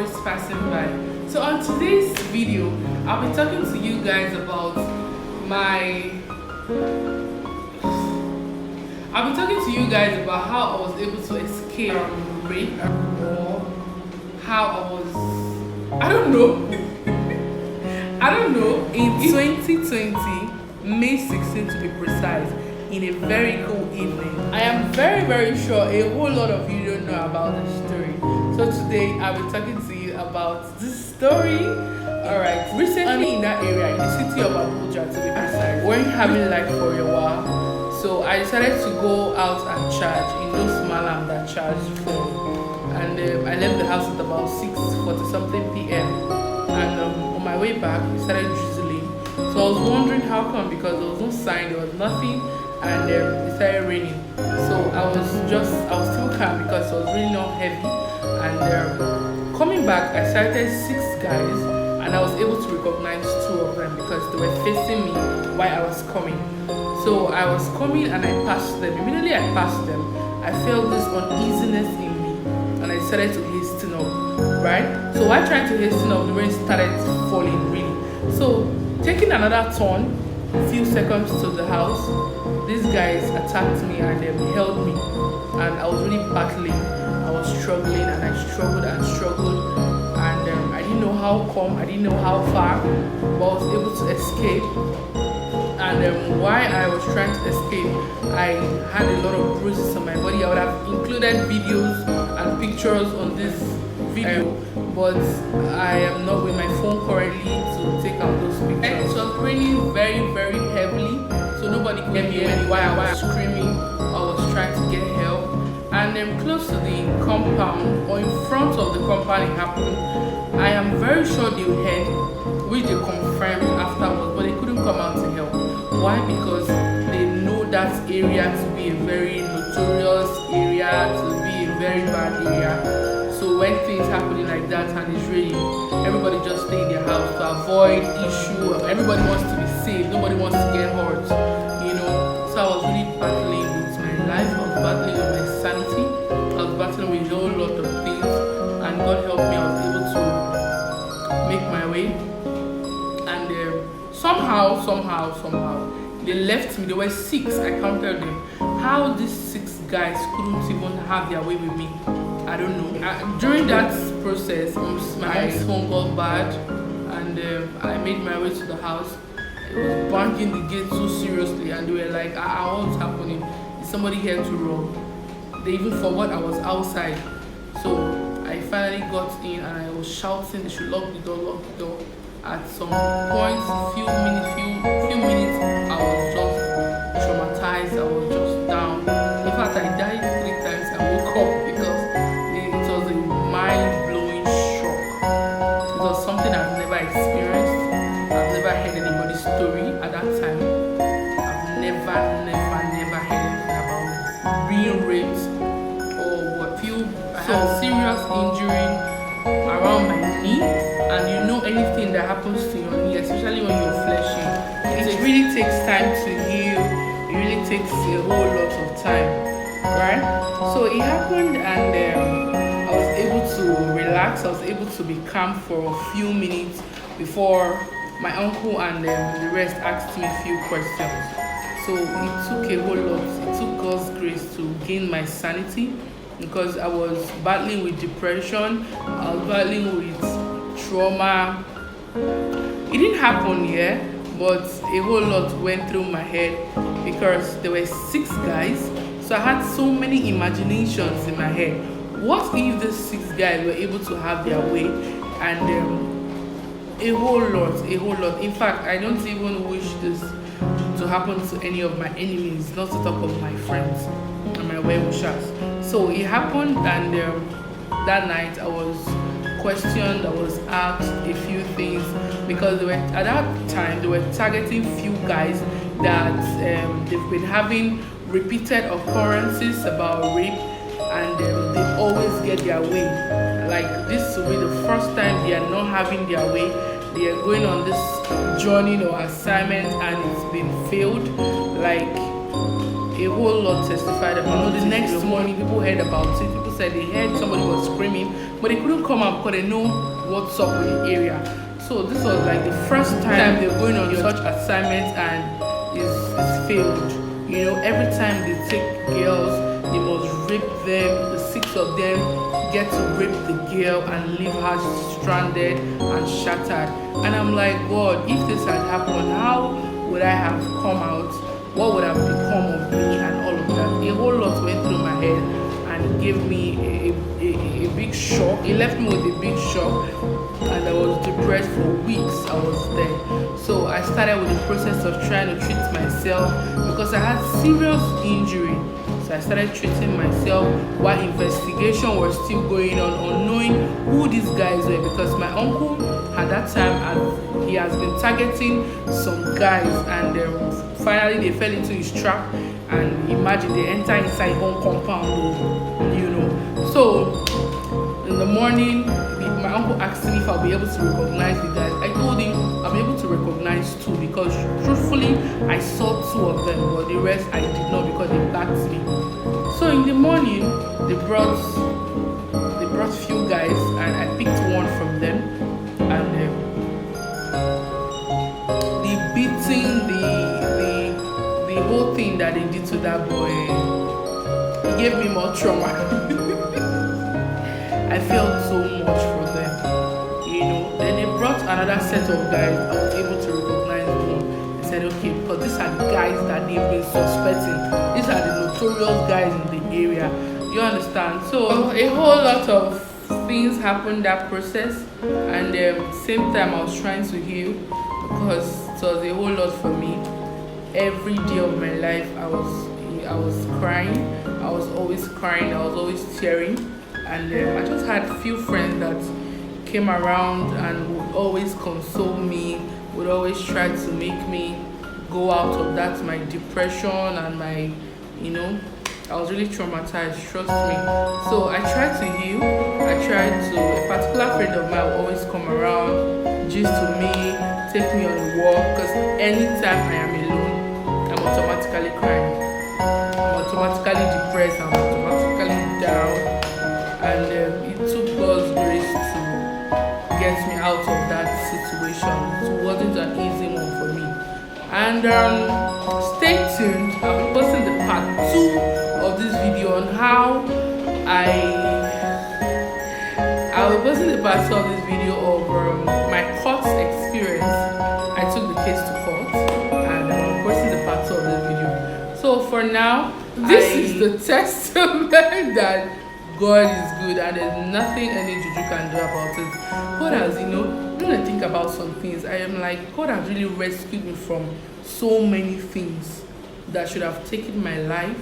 always passing by. So on today's video, I'll be talking to you guys about how I was able to escape rape, or how I don't know. In 2020, May 16 to be precise, in a very cool evening. I am very sure a whole lot of you don't know about this story. So today I'll be talking to you about this story. Alright, recently in that area, in the city of Abuja to be precise, we're having life for a while. So I decided to go out and charge in those malam that charge phone. And I left the house at about 6:40 something p.m. And on my way back, it started drizzling. So I was wondering how come, because there was no sign, there was nothing, and it started raining. So I was still calm because it was really not heavy. And coming back, I sighted 6 guys, and I was able to recognize 2 of them because they were facing me while I was coming. So I was coming and I passed them. Immediately I passed them, I felt this uneasiness in me, and I decided to hasten up, right? So while trying to hasten up, the rain started falling really. So taking another turn, a few seconds to the house, these guys attacked me and held me, and I was really battling. I was struggling, and I struggled, and I didn't know how come, I didn't know how far, but I was able to escape. And while I was trying to escape, I had a lot of bruises on my body. I would have included videos and pictures on this video, but I am not with my phone currently to take out those pictures. And it was raining very heavily, so nobody could hear me while I was screaming. I was trying to get help. And close to the compound, or in front of the compound it happened, I am very sure they heard, which they confirmed afterwards, but they couldn't come out to help. Why? Because they know that area to be a very notorious area, to be a very bad area. So when things happening like that and it's raining, everybody just stay in their house to avoid issue. Everybody wants to be safe, nobody wants to get hurt, you know. So I was really battling with my life, I was battling with my sanity, I was battling with a whole lot of things, and God helped me, I was able to make my way. And somehow they left me. There were 6, I counted them. How these 6 guys couldn't even have their way with me, I don't know. During that process, my mom's phone got bad, and I made my way to the house. It was banging the gate so seriously, and they were like, what's happening? Is somebody here to rob? They even forgot I was outside. So I finally got in, and I was shouting they should lock the door. At some point, few minutes, I was just traumatized, I was just down. In fact, I died 3 times. I woke up because it was a mind-blowing shock. It was something I've never experienced. I've never heard anybody's story at that time. I've never heard anything about being raped or what. I had serious injury around my knee, and you know anything that happens to your knee, especially when you're fleshing, it really takes time to heal. It really takes a whole lot of time, right? So it happened, and I was able to relax. I was able to be calm for a few minutes before my uncle and the rest asked me a few questions. So it took a whole lot. It took God's grace to gain my sanity, because I was battling with depression, I was battling with trauma. It didn't happen here, but a whole lot went through my head because there were 6 guys. So I had so many imaginations in my head. What if the 6 guys were able to have their way? And a whole lot. In fact, I don't even wish this to happen to any of my enemies, not to talk of my friends and my well-wishers. So it happened, and that night I was questioned, I was asked a few things, because at that time they were targeting few guys that they've been having repeated occurrences about rape, and they always get their way. Like, this will be the first time they are not having their way. They are going on this journey or assignment, and it's been failed. Like, a whole lot testified about. The next morning, people heard about it. People said they heard somebody was screaming, but they couldn't come out because they know what's up with the area. So this was like the first time they're going on such assignments and it's failed. You know, every time they take girls, they must rape them. The six of them get to rape the girl and leave her stranded and shattered. And I'm like, God, if this had happened, how would I have come out? What would have become of me and all of that? A whole lot went through my head and gave me a big shock. It left me with a big shock, and I was depressed for weeks. I was there. So I started with the process of trying to treat myself because I had serious injury. So I started treating myself while investigation was still going on knowing who these guys were, because my uncle at that time he has been targeting some guys, and finally they fell into his trap. And imagine they enter inside his own compound, you know. So in the morning, my uncle asked me if I'll be able to recognize the guys. I told him I'll be able to recognize two because truthfully I saw two of them, but the rest I did not because they backed me. So in the morning they brought few guys, and I picked one from them, and the beating, the whole thing that they did to that boy, it gave me more trauma. I felt so much for them, you know. Then they brought another set of guys. I was able to recognize them. They said, okay, because these are the guys that they've been suspecting. These are the notorious guys in the area. You understand? So a whole lot of things happened that process, and same time I was trying to heal because it was a whole lot for me. Every day of my life I was crying. I was always crying. I was always tearing. And I just had a few friends that came around and would always console me, would always try to make me go out of that, my depression and my, you know, I was really traumatized, trust me. So I tried to heal. A particular friend of mine would always come around, gist to me, take me on a walk, because anytime I am alone, I'm automatically crying. I'm automatically depressed, I'm automatically down. And it took God's grace to get me out of that situation. It wasn't an easy one for me. And stay tuned. I'll be posting the part 2 of this video on how I will post the part 2 of this video of my court experience. I took the case to court, and I'm posting the part 2 of this video. So for now, this is the testament that God is good and there's nothing any juju can do about it. God has, you know, when I think about some things, I am like, God has really rescued me from so many things that should have taken my life.